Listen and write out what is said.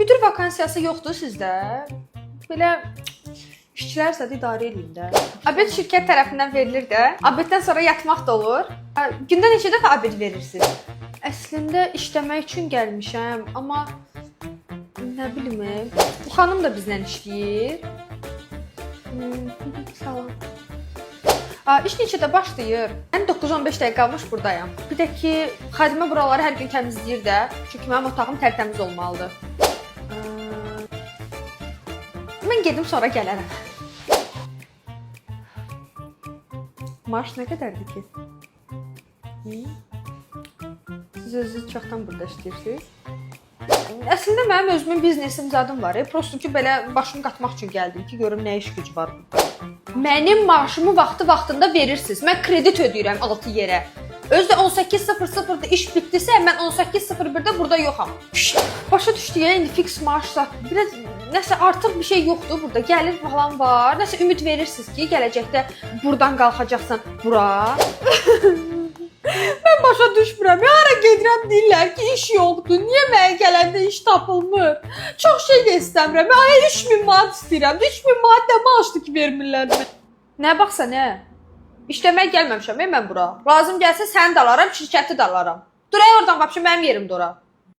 Müdür vakansiyası yoxdur sizdə? Belə işçilər idarə edin də. Abed şirkət tərəfindən verilir də. Abeddən sonra yatmaq da olur. Gündə neçə dəfə abed verirsiniz? Əslində işləmək üçün gəlmişəm, amma nə bilim, bu xanım da bizlə işləyir. Salam. İş neçədə başlayır? Mən 9-15 dəqiqə qalmış buradayam. Bir də ki, xadimə buraları hər gün təmizləyir də. Çünki mənim otağım tərtəmiz olmalıdır. Mən gedim sonra gələrəm. Maaş nə qədərdir ki? Siz özünüz çoxdan burada işləyirsiniz? Əslində mənim özümün biznesim zadım var. Prosto ki, belə başımı qatmaq üçün gəldim ki, görüm nə iş gücü var burada. Mənim maaşımı vaxtında verirsiniz. Mən kredit ödəyirəm 6 yerə. Özdə 18.00-da iş bitdisə, mən 18.01-də burada yoxam. Başa düşdü ya, indi fix maaşsa. Biraz nəsə artıq bir şey yoxdur burada. Gəlir falan var. Nəsə ümid verirsiniz ki, gələcəkdə buradan qalxacaqsan bura. Mən başa düşmürəm. Hara gedirəm deyirlər ki, iş yoxdur. Niyə mənə gələndə iş tapılmır? Çox şey də istəmirəm. Ay 3000 manat istəyirəm. 3000 manat nə maaşdır ki, vermirlər mənə? Nə baxsa nə? İşləməyə gəlməmişəm mən bura. Lazım gəlsə səni də alaram, şirkəti də alaram. Dur oradan, vəbşə mənim yerimdə ora.